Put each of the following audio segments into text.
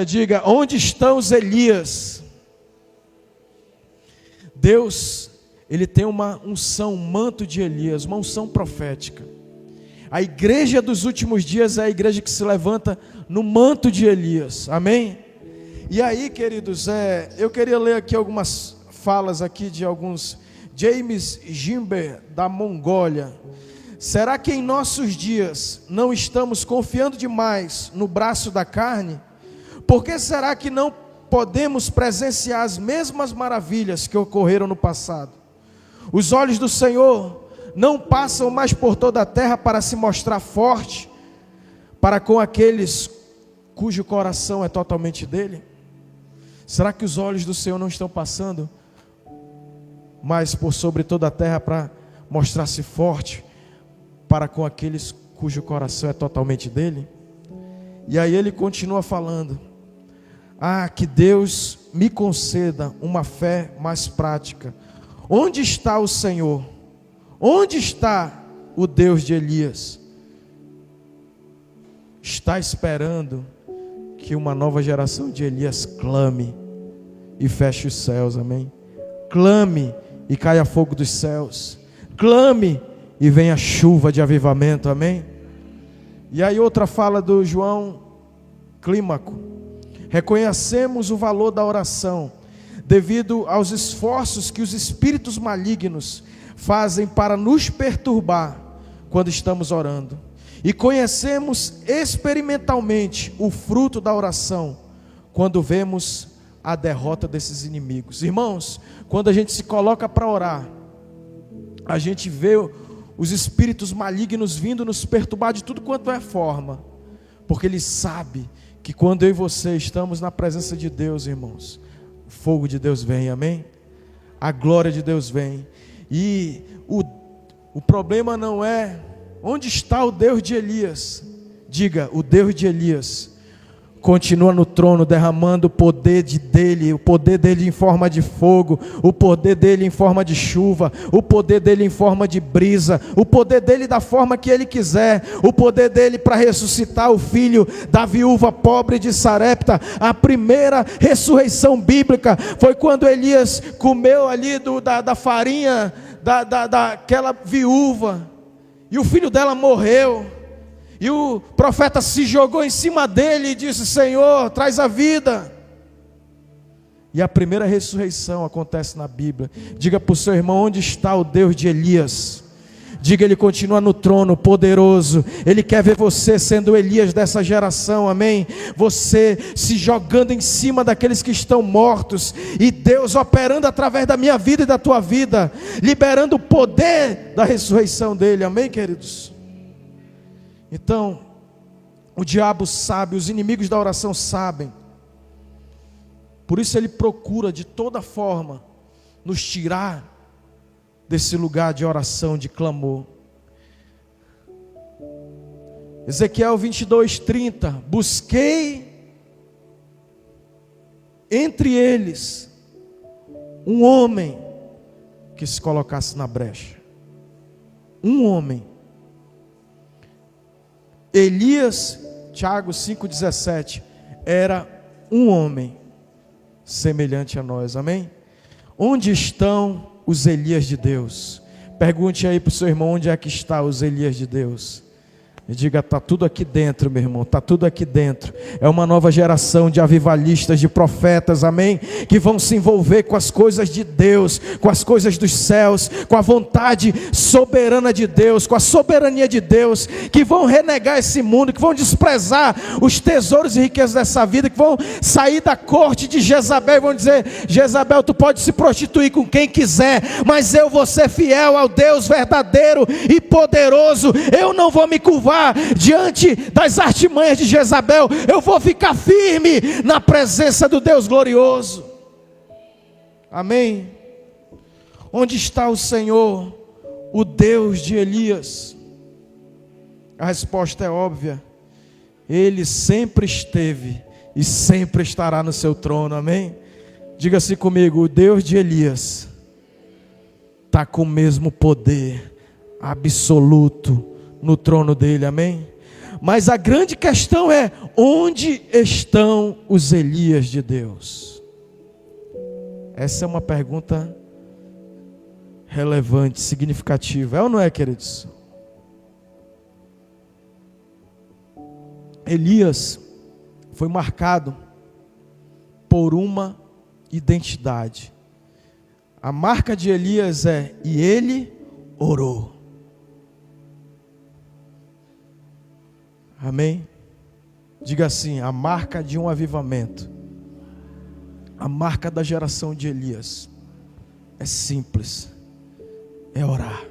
Diga, onde estão os Elias? Deus, Ele tem uma unção, um manto de Elias, uma unção profética. A igreja dos últimos dias é a igreja que se levanta no manto de Elias, amém? E aí, queridos, eu queria ler aqui algumas falas aqui de alguns. James Jimber, da Mongólia. Será que em nossos dias não estamos confiando demais no braço da carne? Por que será que não podemos presenciar as mesmas maravilhas que ocorreram no passado? Os olhos do Senhor não passam mais por toda a terra para se mostrar forte para com aqueles cujo coração é totalmente dele? Será que os olhos do Senhor não estão passando mais por sobre toda a terra para mostrar-se forte para com aqueles cujo coração é totalmente dele? E aí ele continua falando: que Deus me conceda uma fé mais prática. Onde está o Senhor? Onde está o Deus de Elias? Está esperando que uma nova geração de Elias clame e feche os céus, amém? Clame e caia fogo dos céus. Clame e venha chuva de avivamento, amém? E aí outra fala do João Clímaco: reconhecemos o valor da oração devido aos esforços que os espíritos malignos fazem para nos perturbar quando estamos orando. E conhecemos experimentalmente o fruto da oração quando vemos a derrota desses inimigos. Irmãos, quando a gente se coloca para orar, a gente vê os espíritos malignos vindo nos perturbar de tudo quanto é forma, porque ele sabe que quando eu e você estamos na presença de Deus, irmãos, o fogo de Deus vem, amém? A glória de Deus vem. E o problema não é onde está o Deus de Elias. Diga, o Deus de Elias continua no trono, derramando o poder dele, o poder dele em forma de fogo, o poder dele em forma de chuva, o poder dele em forma de brisa, o poder dele da forma que ele quiser, o poder dele para ressuscitar o filho da viúva pobre de Sarepta. A primeira ressurreição bíblica foi quando Elias comeu ali da farinha daquela viúva, e o filho dela morreu. E o profeta se jogou em cima dele e disse: Senhor, traz a vida. E a primeira ressurreição acontece na Bíblia. Diga para o seu irmão: onde está o Deus de Elias? Diga, ele continua no trono poderoso. Ele quer ver você sendo Elias dessa geração, amém? Você se jogando em cima daqueles que estão mortos, e Deus operando através da minha vida e da tua vida, liberando o poder da ressurreição dele, amém, queridos? Então, o diabo sabe, os inimigos da oração sabem. Por isso ele procura de toda forma nos tirar desse lugar de oração, de clamor. Ezequiel 22:30: busquei entre eles um homem que se colocasse na brecha. Um homem. Elias, Tiago 5,17, era um homem semelhante a nós, amém? Onde estão os Elias de Deus? Pergunte aí para o seu irmão: onde é que está os Elias de Deus? E diga: está tudo aqui dentro, meu irmão, está tudo aqui dentro. É uma nova geração de avivalistas, de profetas, amém? Que vão se envolver com as coisas de Deus, com as coisas dos céus, com a vontade soberana de Deus, com a soberania de Deus, que vão renegar esse mundo, que vão desprezar os tesouros e riquezas dessa vida, que vão sair da corte de Jezabel e vão dizer: Jezabel, tu pode se prostituir com quem quiser, mas eu vou ser fiel ao Deus verdadeiro e poderoso. Eu não vou me curvar diante das artimanhas de Jezabel. Eu vou ficar firme na presença do Deus glorioso, amém? Onde está o Senhor, o Deus de Elias? A resposta é óbvia: Ele sempre esteve e sempre estará no seu trono, amém? Diga assim comigo: o Deus de Elias está com o mesmo poder absoluto no trono dele, amém? Mas a grande questão é: onde estão os Elias de Deus? Essa é uma pergunta relevante, significativa. É ou não é, queridos? Elias foi marcado por uma identidade. A marca de Elias é: e ele orou. Amém? Diga assim: a marca de um avivamento, a marca da geração de Elias é simples, é orar,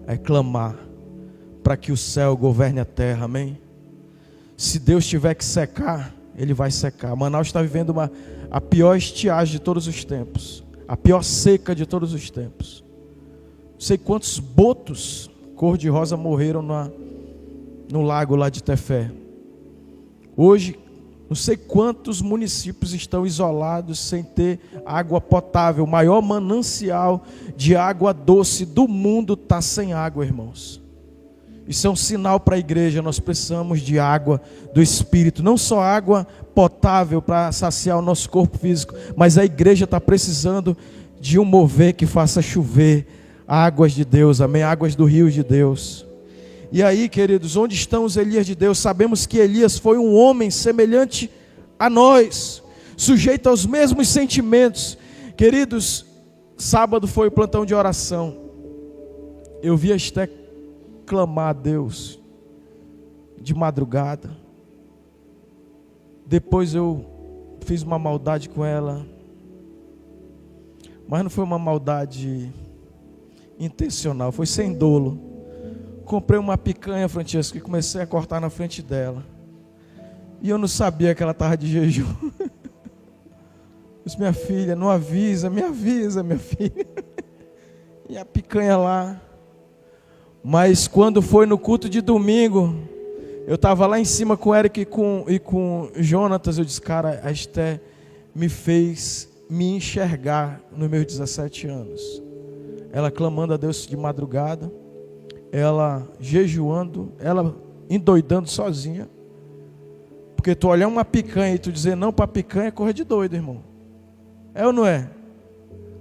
é clamar para que o céu governe a terra. Amém? Se Deus tiver que secar, Ele vai secar. Manaus está vivendo a pior estiagem de todos os tempos, a pior seca de todos os tempos. Não sei quantos botos cor-de-rosa morreram no lago lá de Tefé. Hoje, não sei quantos municípios estão isolados sem ter água potável. O maior manancial de água doce do mundo está sem água, irmãos. Isso é um sinal para a igreja. Nós precisamos de água do Espírito, não só água potável para saciar o nosso corpo físico, mas a igreja está precisando de um mover que faça chover águas de Deus, amém? Águas do rio de Deus. E aí, queridos, onde estão os Elias de Deus? Sabemos que Elias foi um homem semelhante a nós, sujeito aos mesmos sentimentos. Queridos, sábado foi o plantão de oração. Eu vi a Esté clamar a Deus de madrugada. Depois eu fiz uma maldade com ela, mas não foi uma maldade intencional, foi sem dolo. Comprei uma picanha, Francesco, e comecei a cortar na frente dela. E eu não sabia que ela estava de jejum. Disse: minha filha, não avisa, me avisa, minha filha. E a picanha lá. Mas quando foi no culto de domingo, eu estava lá em cima com o Eric e com o Jonatas. Eu disse: cara, a Esté me fez me enxergar nos meus 17 anos. Ela clamando a Deus de madrugada, ela jejuando, ela endoidando sozinha. Porque tu olhar uma picanha e tu dizer não para picanha é coisa de doido, irmão. É ou não é?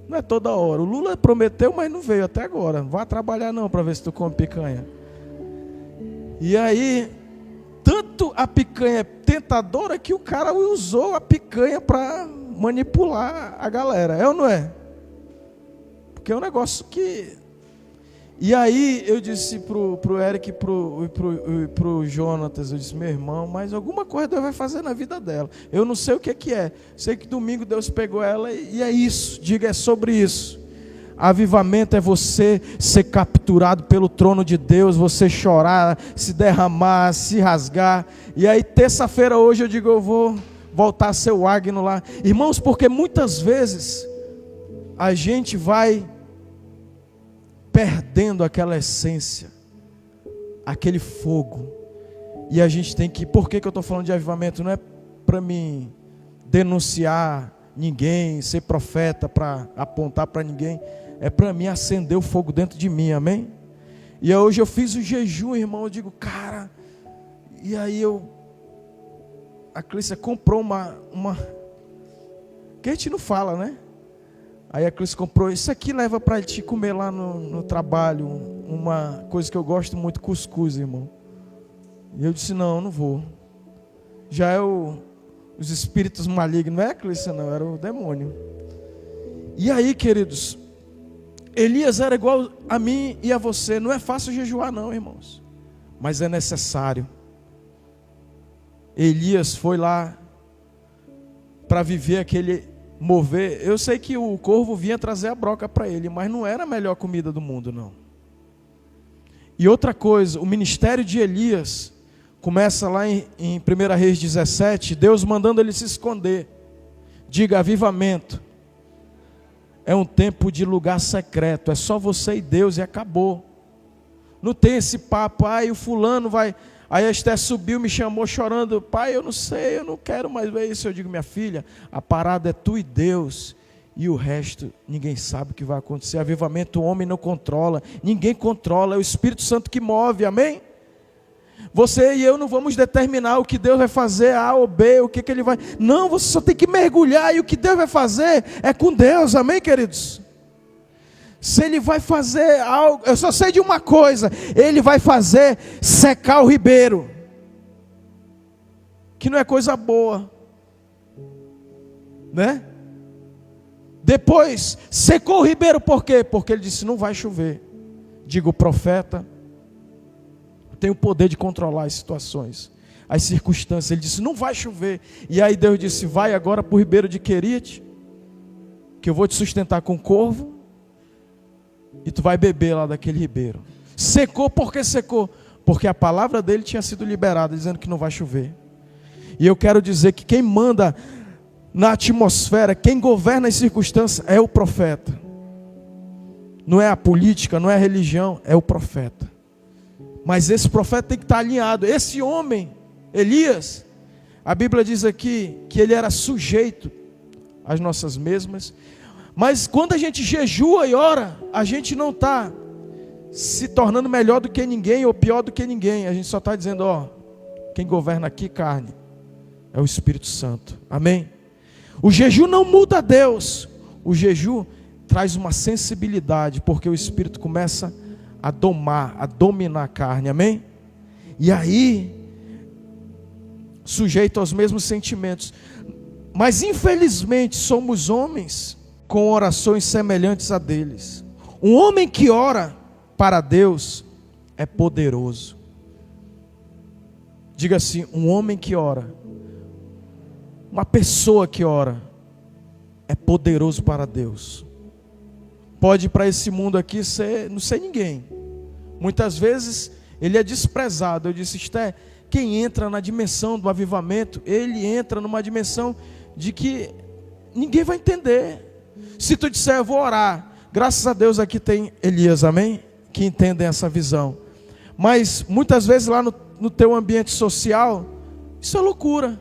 Não é toda hora. O Lula prometeu, mas não veio até agora. Não vai trabalhar não para ver se tu come picanha. E aí, tanto a picanha é tentadora que o cara usou a picanha para manipular a galera. É ou não é? Porque é um negócio que... E aí eu disse pro Eric e pro Jonatas, eu disse: meu irmão, mas alguma coisa Deus vai fazer na vida dela. Eu não sei o que é. Sei que domingo Deus pegou ela e é isso. Diga, é sobre isso. Avivamento é você ser capturado pelo trono de Deus, você chorar, se derramar, se rasgar. E aí terça-feira hoje eu digo: eu vou voltar a ser o Agno lá. Irmãos, porque muitas vezes a gente vai perdendo aquela essência, aquele fogo. E a gente tem que... Por que eu estou falando de avivamento? Não é para mim denunciar ninguém, ser profeta para apontar para ninguém. É para mim acender o fogo dentro de mim, amém? E hoje eu fiz o jejum, irmão. Eu digo, cara... E aí a Clícia comprou uma... Que a gente não fala, né? Aí a Clícia comprou: isso aqui leva para te comer lá no trabalho, uma coisa que eu gosto muito, cuscuz, irmão. E eu disse: não vou. Já é os espíritos malignos, não é a Clícia não, era o demônio. E aí, queridos, Elias era igual a mim e a você. Não é fácil jejuar não, irmãos, mas é necessário. Elias foi lá para viver aquele... mover. Eu sei que o corvo vinha trazer a broca para ele, mas não era a melhor comida do mundo, não. E outra coisa, o ministério de Elias começa lá em 1 Reis 17, Deus mandando ele se esconder. Diga: avivamento é um tempo de lugar secreto, é só você e Deus e acabou. Não tem esse papo: o fulano vai... Aí a Esté subiu, me chamou chorando: pai, eu não sei, eu não quero mais ver isso. Eu digo: minha filha, a parada é tu e Deus, e o resto ninguém sabe o que vai acontecer. Avivamento o homem não controla, ninguém controla, é o Espírito Santo que move, amém? Você e eu não vamos determinar o que Deus vai fazer, A ou B, o que Ele vai... Não, você só tem que mergulhar, e o que Deus vai fazer é com Deus, amém, queridos? Se Ele vai fazer algo, eu só sei de uma coisa, Ele vai fazer secar o ribeiro, que não é coisa boa, né? Depois, secou o ribeiro, por quê? Porque Ele disse, não vai chover. Diga, o profeta tem o poder de controlar as situações, as circunstâncias. Ele disse, não vai chover. E aí Deus disse, vai agora para o ribeiro de Querite, que eu vou te sustentar com corvo, e tu vai beber lá daquele ribeiro. Secou, por que secou? Porque a palavra dele tinha sido liberada, dizendo que não vai chover. E eu quero dizer que quem manda na atmosfera, quem governa as circunstâncias é o profeta. Não é a política, não é a religião, é o profeta. Mas esse profeta tem que estar alinhado. Esse homem, Elias, a Bíblia diz aqui que ele era sujeito às nossas mesmas. Mas quando a gente jejua e ora, a gente não está se tornando melhor do que ninguém ou pior do que ninguém. A gente só está dizendo, ó, quem governa aqui, carne, é o Espírito Santo. Amém? O jejum não muda Deus. O jejum traz uma sensibilidade, porque o Espírito começa a domar, a dominar a carne, amém? E aí, sujeito aos mesmos sentimentos. Mas infelizmente somos homens com orações semelhantes a deles. Um homem que ora para Deus é poderoso. Diga assim, um homem que ora, uma pessoa que ora, é poderoso para Deus. Pode ir para esse mundo aqui ser, não sei ninguém. Muitas vezes ele é desprezado. Eu disse, Esté, quem entra na dimensão do avivamento, ele entra numa dimensão de que ninguém vai entender. Se tu disser, eu vou orar, graças a Deus aqui tem Elias, amém? Que entendem essa visão. Mas muitas vezes lá no teu ambiente social, isso é loucura.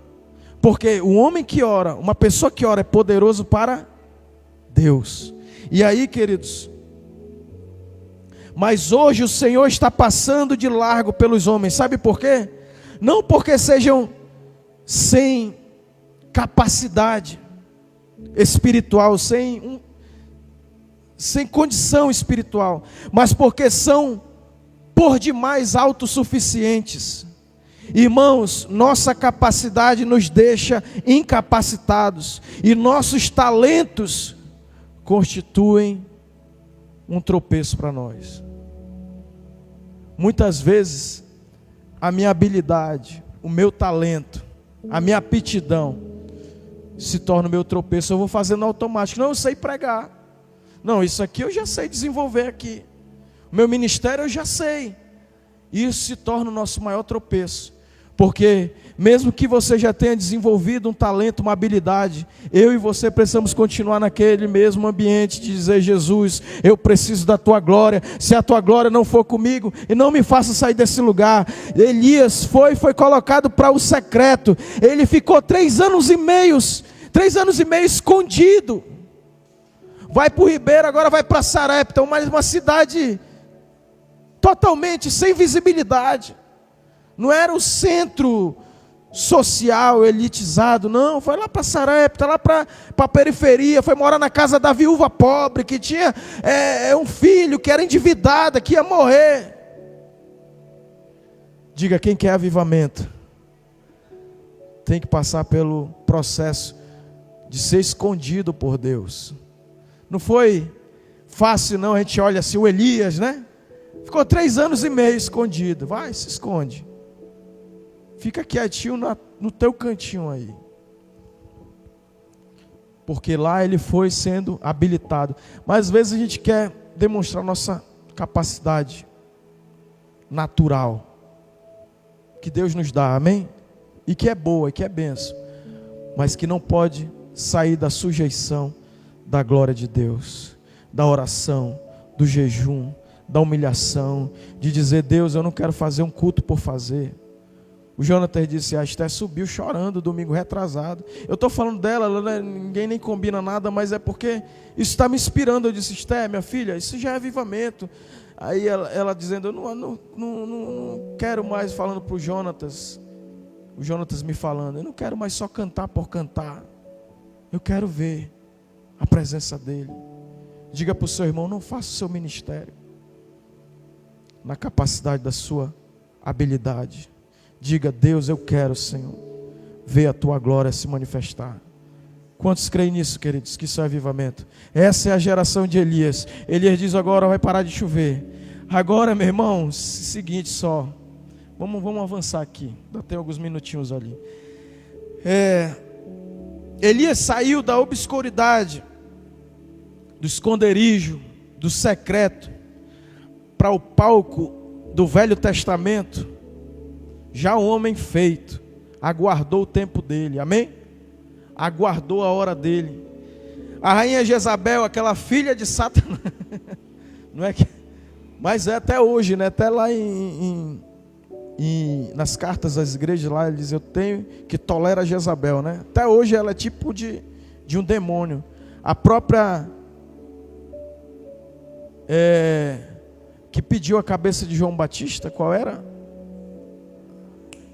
Porque o homem que ora, uma pessoa que ora é poderoso para Deus. E aí, queridos, mas hoje o Senhor está passando de largo pelos homens, sabe por quê? Não porque sejam sem capacidade espiritual, sem condição espiritual, mas porque são por demais autossuficientes. Irmãos, nossa capacidade nos deixa incapacitados, e nossos talentos constituem um tropeço para nós. Muitas vezes a minha habilidade, o meu talento, a minha aptidão se torna o meu tropeço. Eu vou fazendo automático. Não, eu sei pregar. Não, isso aqui eu já sei desenvolver aqui. O meu ministério eu já sei. Isso se torna o nosso maior tropeço. Porque mesmo que você já tenha desenvolvido um talento, uma habilidade, eu e você precisamos continuar naquele mesmo ambiente de dizer, Jesus, eu preciso da tua glória. Se a tua glória não for comigo, e não me faça sair desse lugar. Elias foi colocado para o secreto. Ele ficou 3 anos e meio escondido. Vai para o Ribeiro, agora vai para Sarepta, uma cidade totalmente sem visibilidade. Não era o centro social, elitizado, não. Foi lá para Sarepta, lá para a periferia. Foi morar na casa da viúva pobre, que tinha um filho, que era endividada, que ia morrer. Diga, quem quer avivamento tem que passar pelo processo de ser escondido por Deus. Não foi fácil não, a gente olha assim, o Elias, né? Ficou 3 anos e meio escondido. Vai, se esconde. Fica quietinho no teu cantinho aí. Porque lá ele foi sendo habilitado. Mas às vezes a gente quer demonstrar nossa capacidade natural, que Deus nos dá, amém? E que é boa, e que é bênção, mas que não pode sair da sujeição da glória de Deus, da oração, do jejum, da humilhação, de dizer, Deus, eu não quero fazer um culto por fazer. O Jonathan disse, a Esté subiu chorando domingo retrasado. Eu estou falando dela, ninguém nem combina nada, mas é porque isso está me inspirando. Eu disse, Esté, minha filha, isso já é avivamento. Aí ela dizendo, eu não quero mais, falando para o Jonatas me falando, eu não quero mais só cantar por cantar, eu quero ver a presença dele. Diga para o seu irmão, não faça o seu ministério na capacidade da sua habilidade. Diga, Deus, eu quero, Senhor, ver a tua glória se manifestar. Quantos creem nisso, queridos? Que isso é avivamento. Essa é a geração de Elias. Elias diz, agora vai parar de chover. Agora, meu irmão, seguinte só. Vamos avançar aqui. Ainda tem alguns minutinhos ali. Elias saiu da obscuridade, do esconderijo, do secreto, para o palco do Velho Testamento. Já um homem feito, aguardou o tempo dele, amém? Aguardou a hora dele. A rainha Jezabel, aquela filha de Satanás, não é que, mas é até hoje, né? Até lá nas cartas das igrejas lá, ele diz, eu tenho que tolera Jezabel, né? Até hoje ela é tipo de um demônio. A própria que pediu a cabeça de João Batista, qual era?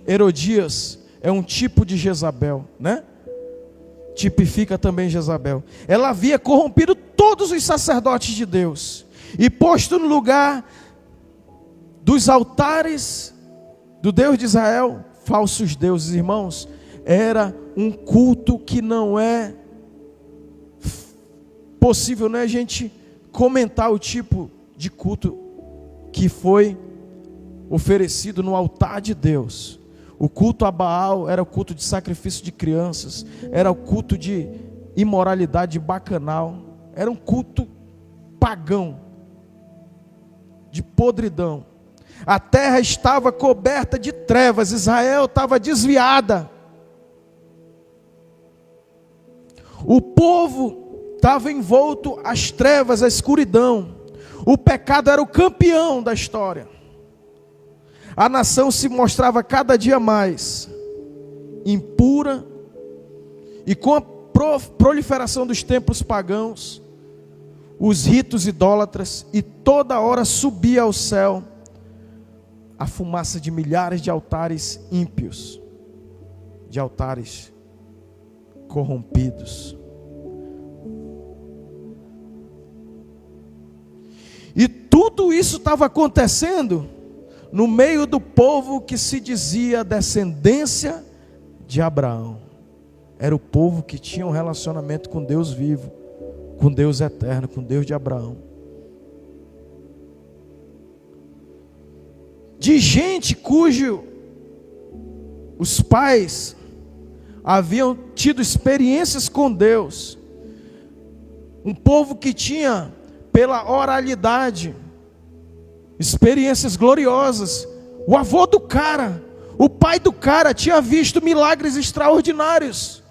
Herodias, é um tipo de Jezabel, né? Tipifica também Jezabel. Ela havia corrompido todos os sacerdotes de Deus e posto no lugar dos altares do Deus de Israel falsos deuses. Irmãos, era um culto que não é possível, né, a gente comentar o tipo de culto que foi oferecido no altar de Deus. O culto a Baal era o culto de sacrifício de crianças, era o culto de imoralidade bacanal, era um culto pagão, de podridão. A terra estava coberta de trevas, Israel estava desviada. O povo estava envolto às trevas, à escuridão. O pecado era o campeão da história. A nação se mostrava cada dia mais impura, e com a proliferação dos templos pagãos, os ritos idólatras, e toda hora subia ao céu a fumaça de milhares de altares ímpios, de altares corrompidos. E tudo isso estava acontecendo no meio do povo que se dizia descendência de Abraão. Era o povo que tinha um relacionamento com Deus vivo, com Deus eterno, com Deus de Abraão. De gente cujo os pais haviam tido experiências com Deus. Um povo que tinha, pela oralidade, experiências gloriosas. O avô do cara, o pai do cara tinha visto milagres extraordinários.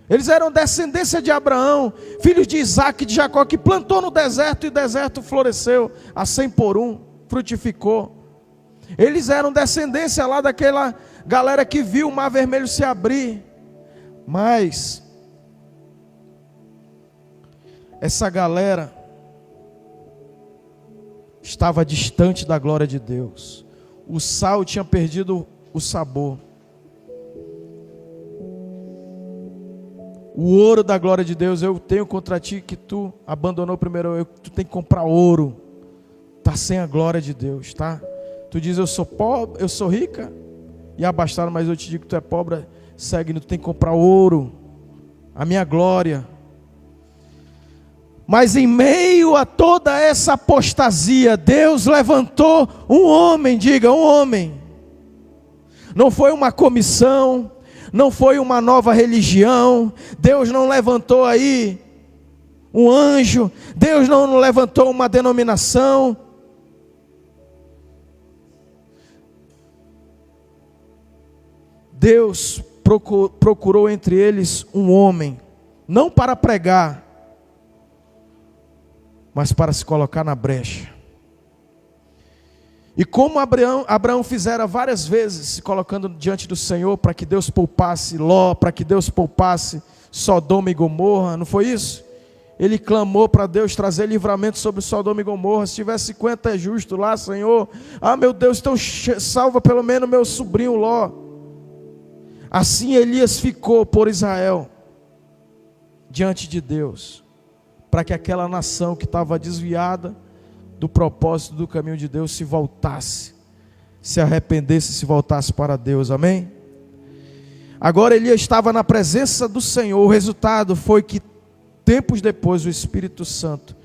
Eles eram descendência de Abraão, filhos de Isaac e de Jacó, que plantou no deserto, e o deserto floresceu a 100 por 1, frutificou. Eles eram descendência lá daquela galera que viu o mar vermelho se abrir. Mas essa galera estava distante da glória de Deus. O sal tinha perdido o sabor. O ouro da glória de Deus, eu tenho contra ti que tu abandonou primeiro, tu tem que comprar ouro. Está sem a glória de Deus, tá? Tu diz, eu sou pobre, eu sou rica e abastado, mas eu te digo que tu é pobre, segue, tu tem que comprar ouro, a minha glória. Mas em meio a toda essa apostasia, Deus levantou um homem, diga, um homem. Não foi uma comissão, não foi uma nova religião. Deus não levantou aí um anjo, Deus não levantou uma denominação. Deus procurou entre eles um homem, não para pregar, mas para se colocar na brecha. E como Abraão fizera várias vezes, se colocando diante do Senhor, para que Deus poupasse Ló, para que Deus poupasse Sodoma e Gomorra, não foi isso? ele clamou para Deus trazer livramento sobre Sodoma e Gomorra. Se tiver 50 justos lá, Senhor, meu Deus, então salva pelo menos meu sobrinho Ló. Assim Elias ficou por Israel, diante de Deus, para que aquela nação que estava desviada do propósito do caminho de Deus se voltasse, se arrependesse, se voltasse para Deus, amém? Agora Elias estava na presença do Senhor. O resultado foi que tempos depois o Espírito Santo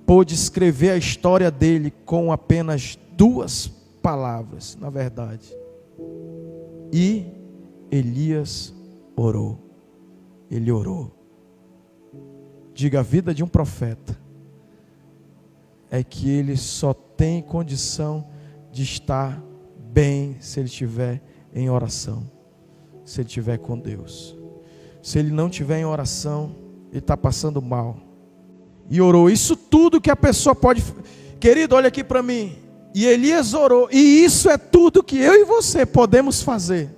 pôde escrever a história dele com apenas 2 palavras, na verdade. E Elias orou. Ele orou. Diga, a vida de um profeta é que ele só tem condição de estar bem se ele estiver em oração, se ele estiver com Deus. Se ele não estiver em oração, ele está passando mal. E orou. Isso tudo que a pessoa pode... Querido, olha aqui para mim. E Elias orou. E isso é tudo que eu e você podemos fazer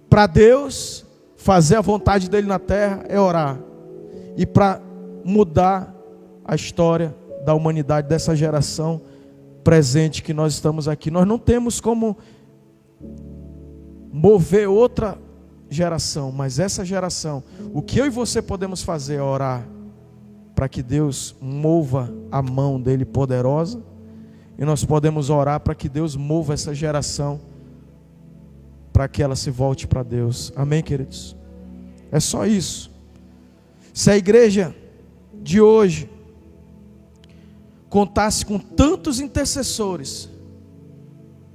para Deus fazer a vontade dele na terra, é orar. E para mudar a história da humanidade, dessa geração presente que nós estamos aqui. Nós não temos como mover outra geração, mas essa geração, o que eu e você podemos fazer é orar para que Deus mova a mão dele poderosa, e nós podemos orar para que Deus mova essa geração, para que ela se volte para Deus. Amém, queridos? É só isso. Se a igreja de hoje contasse com tantos intercessores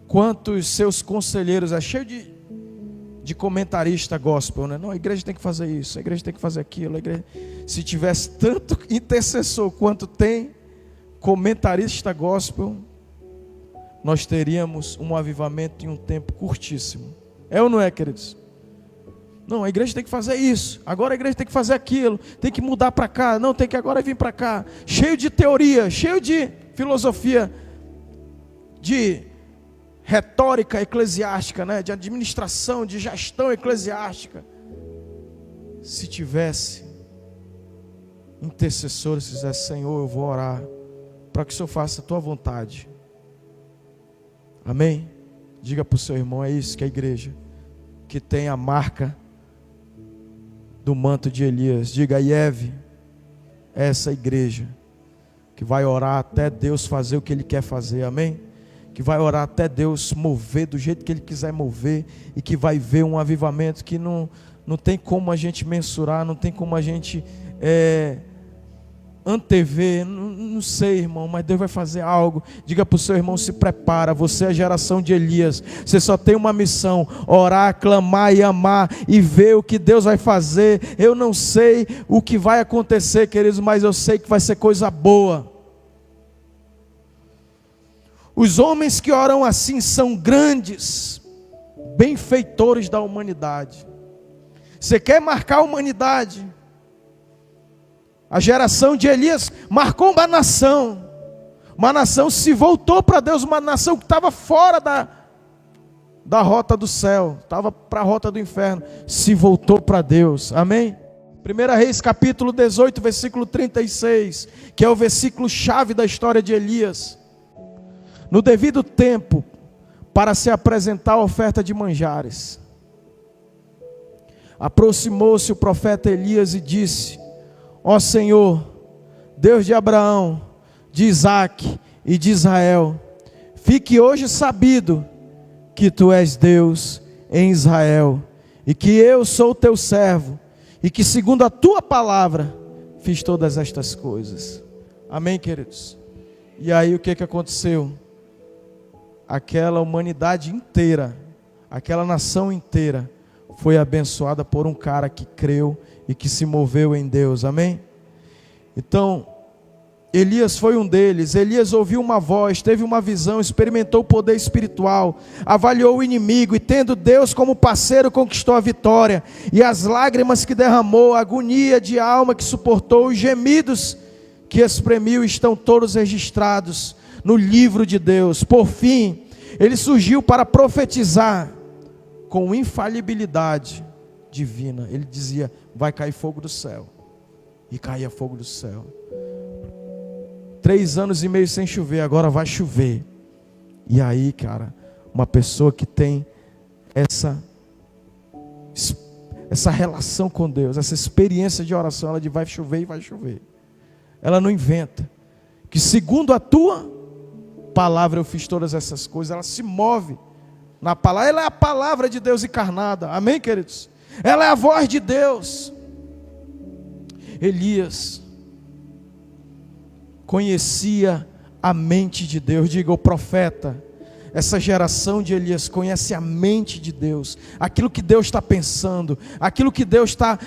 quanto os seus conselheiros, é cheio de comentarista gospel, né? Não, a igreja tem que fazer isso, a igreja tem que fazer aquilo, a igreja... Se tivesse tanto intercessor quanto tem comentarista gospel, nós teríamos um avivamento em um tempo curtíssimo. É ou não é, queridos? Não, a igreja tem que fazer isso, agora a igreja tem que fazer aquilo, tem que mudar para cá, não, tem que agora vir para cá. Cheio de teoria, cheio de filosofia, de retórica eclesiástica, né? De administração, de gestão eclesiástica. Se tivesse intercessores, se dissesse, Senhor, eu vou orar para que o Senhor faça a tua vontade. Amém? Diga para o seu irmão, é isso que a igreja que tem a marca do manto de Elias. Diga, Ieve, é essa igreja que vai orar até Deus fazer o que Ele quer fazer, amém? Que vai orar até Deus mover do jeito que Ele quiser mover, e que vai ver um avivamento que não tem como a gente mensurar, não tem como a gente antever, não sei, irmão, mas Deus vai fazer algo. Diga para o seu irmão, se prepara, você é a geração de Elias, você só tem uma missão, orar, clamar e amar, e ver o que Deus vai fazer. Eu não sei o que vai acontecer, queridos, mas eu sei que vai ser coisa boa. Os homens que oram assim são grandes benfeitores da humanidade. Você quer marcar a humanidade? A geração de Elias marcou uma nação se voltou para Deus, uma nação que estava fora da rota do céu, estava para a rota do inferno, se voltou para Deus, amém? 1 Reis capítulo 18, versículo 36, que é o versículo chave da história de Elias. No devido tempo, para se apresentar a oferta de manjares, aproximou-se o profeta Elias e disse: Ó Senhor, Deus de Abraão, de Isaque e de Israel, fique hoje sabido que Tu és Deus em Israel, e que eu sou teu servo, e que segundo a Tua palavra fiz todas estas coisas. Amém, queridos? E aí o que aconteceu? Aquela humanidade inteira, aquela nação inteira foi abençoada por um cara que creu e que se moveu em Deus, amém? Então, Elias foi um deles. Elias ouviu uma voz, teve uma visão, experimentou o poder espiritual, avaliou o inimigo e, tendo Deus como parceiro, conquistou a vitória. E as lágrimas que derramou, a agonia de alma que suportou, os gemidos que exprimiu, estão todos registrados no livro de Deus. Por fim, ele surgiu para profetizar com infalibilidade divina. Ele dizia, vai cair fogo do céu. E caía fogo do céu. 3 anos e meio sem chover, agora vai chover. E aí, cara, uma pessoa que tem essa relação com Deus, essa experiência de oração, ela diz, vai chover e vai chover. Ela não inventa. Que segundo a tua palavra eu fiz todas essas coisas. Ela se move na palavra. Ela é a palavra de Deus encarnada. Amém, queridos? Ela é a voz de Deus. Elias conhecia a mente de Deus. Diga, o profeta, essa geração de Elias conhece a mente de Deus, aquilo que Deus está pensando, aquilo que Deus está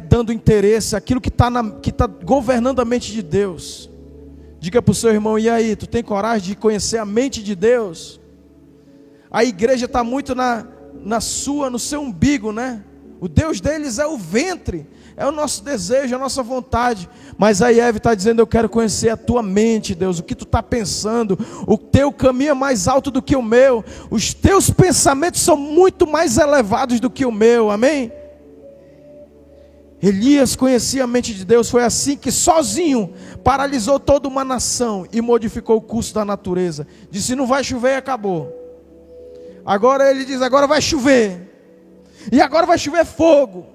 dando interesse, aquilo que está governando a mente de Deus. Diga para o seu irmão, e aí, tu tem coragem de conhecer a mente de Deus? A igreja está muito no seu umbigo, né? O Deus deles é o ventre, é o nosso desejo, a nossa vontade. Mas aí Eve está dizendo, eu quero conhecer a tua mente, Deus, o que tu está pensando. O teu caminho é mais alto do que o meu. Os teus pensamentos são muito mais elevados do que o meu, amém? Elias conhecia a mente de Deus. Foi assim que sozinho paralisou toda uma nação e modificou o curso da natureza. Disse, não vai chover e acabou. Agora ele diz, agora vai chover. E agora vai chover fogo.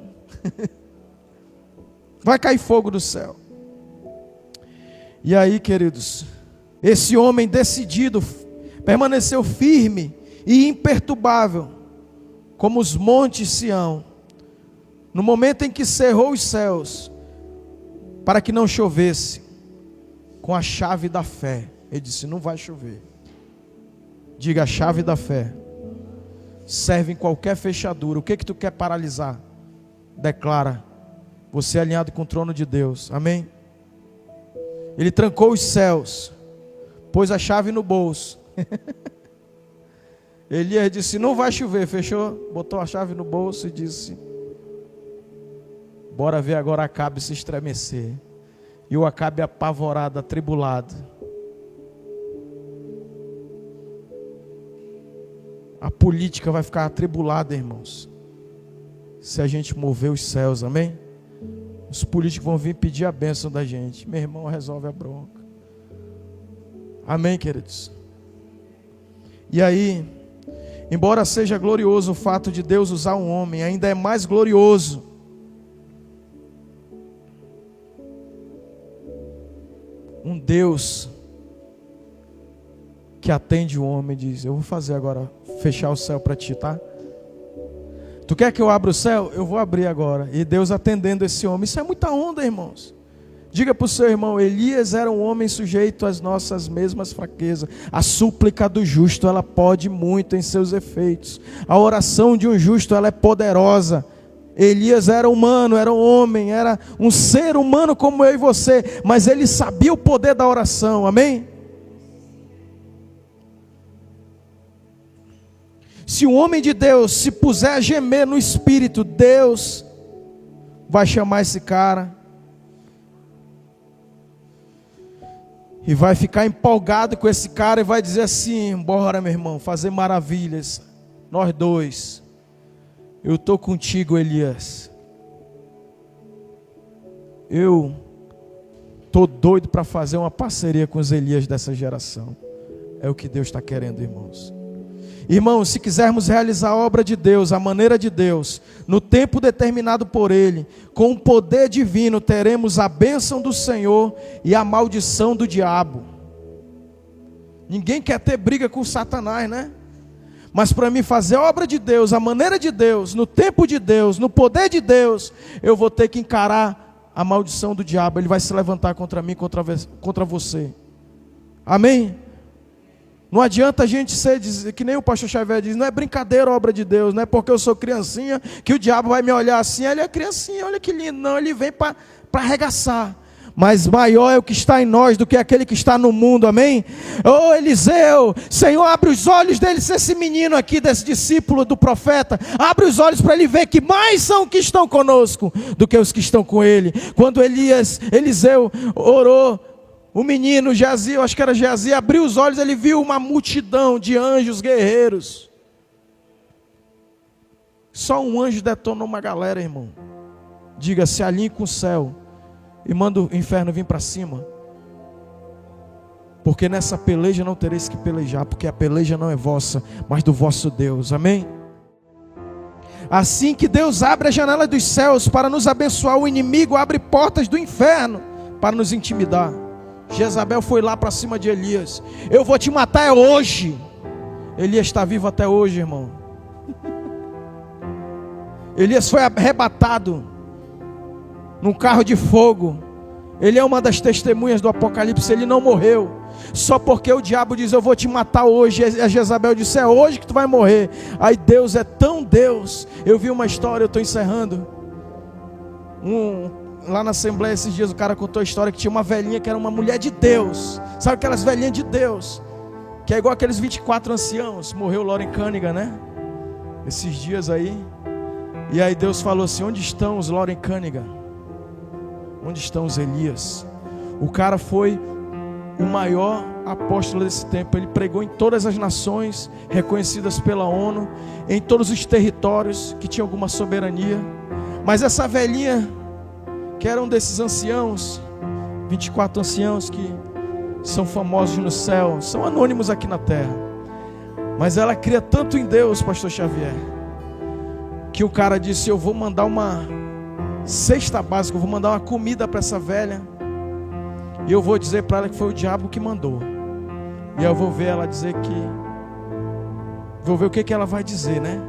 Vai cair fogo do céu. E aí, queridos, esse homem decidido permaneceu firme e imperturbável, como os montes Sião, no momento em que cerrou os céus, para que não chovesse, com a chave da fé. Ele disse, não vai chover. Diga, a chave da fé serve em qualquer fechadura. O que tu quer paralisar? Declara, você é alinhado com o trono de Deus, amém? Ele trancou os céus, pôs a chave no bolso. Elias disse, não vai chover, fechou, botou a chave no bolso e disse, bora ver agora Acabe se estremecer. E o Acabe apavorado, atribulado. A política vai ficar atribulada, irmãos, se a gente mover os céus, amém? Os políticos vão vir pedir a bênção da gente. Meu irmão, resolve a bronca. Amém, queridos? E aí, embora seja glorioso o fato de Deus usar um homem, ainda é mais glorioso um Deus que atende o homem e diz, eu vou fazer agora, fechar o céu para ti, tá? Tu quer que eu abra o céu? Eu vou abrir agora. E Deus atendendo esse homem. Isso é muita onda, irmãos. Diga para o seu irmão, Elias era um homem sujeito às nossas mesmas fraquezas. A súplica do justo, ela pode muito em seus efeitos. A oração de um justo, ela é poderosa. Elias era humano, era um homem, era um ser humano como eu e você. Mas ele sabia o poder da oração, amém? Se um homem de Deus se puser a gemer no espírito, Deus vai chamar esse cara e vai ficar empolgado com esse cara e vai dizer assim, bora meu irmão, fazer maravilhas, nós dois, eu estou contigo Elias, eu estou doido para fazer uma parceria com os Elias dessa geração. É o que Deus está querendo, irmãos. Irmãos, se quisermos realizar a obra de Deus, a maneira de Deus, no tempo determinado por Ele, com o poder divino, teremos a bênção do Senhor e a maldição do diabo. Ninguém quer ter briga com Satanás, né? Mas para mim fazer a obra de Deus, a maneira de Deus, no tempo de Deus, no poder de Deus, eu vou ter que encarar a maldição do diabo. Ele vai se levantar contra mim, contra você. Amém? Não adianta a gente ser, que nem o pastor Xavier diz, não é brincadeira a obra de Deus, não é porque eu sou criancinha que o diabo vai me olhar assim, ele é criancinha, olha que lindo. Não, ele vem para arregaçar. Mas maior é o que está em nós do que aquele que está no mundo, amém? Ô Eliseu, Senhor, abre os olhos dele, esse menino aqui, desse discípulo do profeta, abre os olhos para ele ver que mais são que estão conosco do que os que estão com ele. Quando Eliseu orou, o menino Geazi, eu acho que era Geazi, abriu os olhos, ele viu uma multidão de anjos guerreiros. Só um anjo detonou uma galera, irmão. Diga, se alinhe com o céu e manda o inferno vir para cima. Porque nessa peleja não tereis que pelejar, porque a peleja não é vossa, mas do vosso Deus. Amém? Assim que Deus abre a janela dos céus para nos abençoar, o inimigo abre portas do inferno para nos intimidar. Jezabel foi lá para cima de Elias. Eu vou te matar hoje. Elias está vivo até hoje, irmão. Elias foi arrebatado num carro de fogo. Ele é uma das testemunhas do Apocalipse. Ele não morreu. Só porque o diabo diz, eu vou te matar hoje. A Jezabel disse, é hoje que tu vai morrer. Aí Deus é tão Deus. Eu vi uma história, eu estou encerrando. Lá na Assembleia esses dias o cara contou a história que tinha uma velhinha que era uma mulher de Deus. Sabe aquelas velhinhas de Deus? Que é igual aqueles 24 anciãos. Morreu Loren Cunningham, né? Esses dias aí. E aí Deus falou assim, onde estão os Loren Cunningham? Onde estão os Elias? O cara foi o maior apóstolo desse tempo. Ele pregou em todas as nações reconhecidas pela ONU, em todos os territórios que tinham alguma soberania. Mas essa velhinha, que era um desses anciãos, 24 anciãos que são famosos no céu, são anônimos aqui na terra, mas ela cria tanto em Deus, pastor Xavier, que o cara disse, eu vou mandar uma cesta básica, eu vou mandar uma comida para essa velha, e eu vou dizer para ela que foi o diabo que mandou. E eu vou ver ela dizer que... Vou ver o que ela vai dizer, né?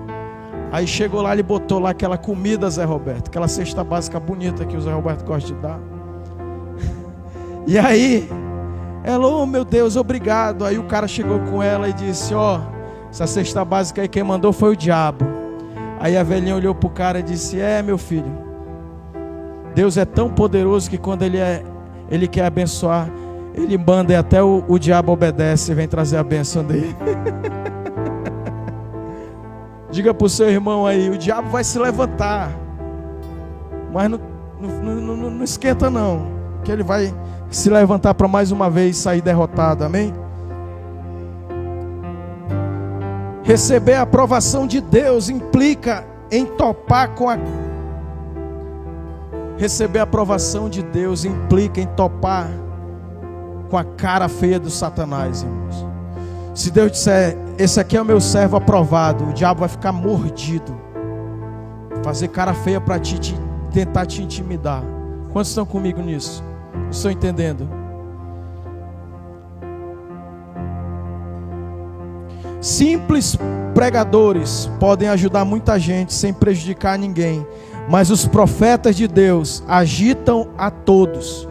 Aí chegou lá, ele botou lá aquela comida, Zé Roberto, aquela cesta básica bonita que o Zé Roberto gosta de dar. E aí ela, oh meu Deus, obrigado. Aí o cara chegou com ela e disse, ó, essa cesta básica aí quem mandou foi o diabo. Aí a velhinha olhou pro cara e disse, meu filho, Deus é tão poderoso que quando Ele quer abençoar, Ele manda e até o diabo obedece e vem trazer a bênção dele. Diga para o seu irmão aí, o diabo vai se levantar, mas não esquenta não, que ele vai se levantar para mais uma vez sair derrotado, amém? Receber a aprovação de Deus implica em topar com a... Receber a aprovação de Deus implica em topar com a cara feia do Satanás, irmãos. Se Deus disser, esse aqui é o meu servo aprovado, o diabo vai ficar mordido, fazer cara feia para ti, tentar te intimidar. Quantos estão comigo nisso? Estão entendendo? Simples pregadores podem ajudar muita gente sem prejudicar ninguém, mas os profetas de Deus agitam a todos,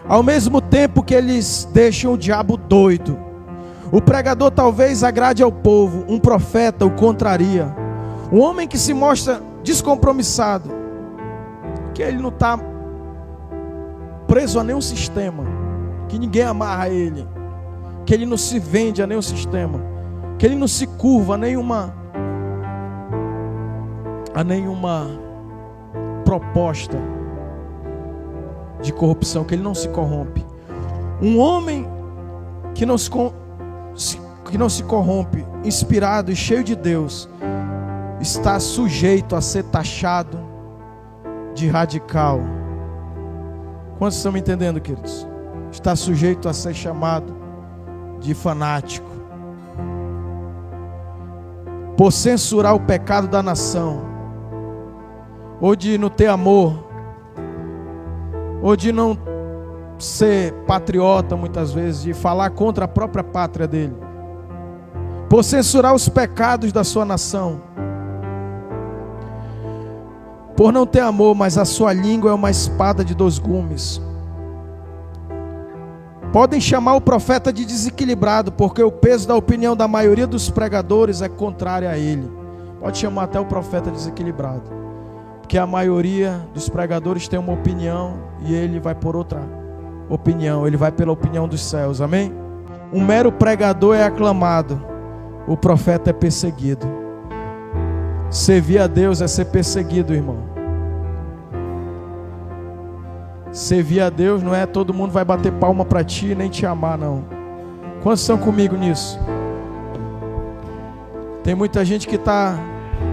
ao mesmo tempo que eles deixam o diabo doido. O pregador talvez agrade ao povo, um profeta o contraria. Um homem que se mostra descompromissado, que ele não está preso a nenhum sistema, que ninguém amarra ele, que ele não se vende a nenhum sistema, que ele não se curva a nenhuma proposta de corrupção, que ele não se corrompe. Um homem que não se corrompe, inspirado e cheio de Deus, está sujeito a ser taxado de radical. Quantos estão me entendendo, queridos? Está sujeito a ser chamado de fanático, por censurar o pecado da nação, ou de não ter amor, ou de não ser patriota muitas vezes, de falar contra a própria pátria dele, por censurar os pecados da sua nação, por não ter amor, mas a sua língua é uma espada de 2 gumes. Podem chamar o profeta de desequilibrado, porque o peso da opinião da maioria dos pregadores é contrário a ele. Pode chamar até o profeta desequilibrado, porque a maioria dos pregadores tem uma opinião e ele vai por outra opinião, ele vai pela opinião dos céus, amém? Um mero pregador é aclamado, o profeta é perseguido. Servir a Deus é ser perseguido, irmão. Servir a Deus não é todo mundo vai bater palma para ti nem te amar, não. Quantos estão comigo nisso? Tem muita gente que está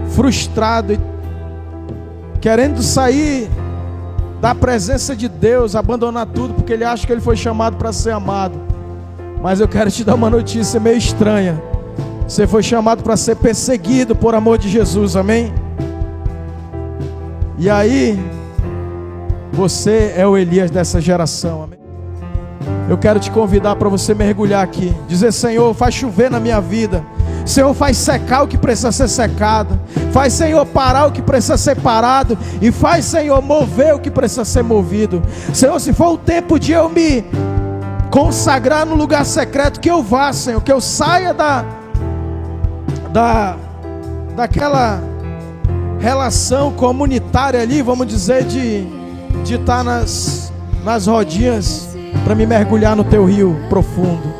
frustrado querendo sair da presença de Deus, abandonar tudo, porque ele acha que ele foi chamado para ser amado. Mas eu quero te dar uma notícia meio estranha. Você foi chamado para ser perseguido por amor de Jesus, amém? E aí, você é o Elias dessa geração, amém? Eu quero te convidar para você mergulhar aqui, dizer: Senhor, faz chover na minha vida. Senhor, faz secar o que precisa ser secado. Faz, Senhor, parar o que precisa ser parado. E faz, Senhor, mover o que precisa ser movido. Senhor, se for o tempo de eu me consagrar no lugar secreto, que eu vá, Senhor, que eu saia daquela relação comunitária ali, vamos dizer, de estar nas rodinhas, para me mergulhar no teu rio profundo.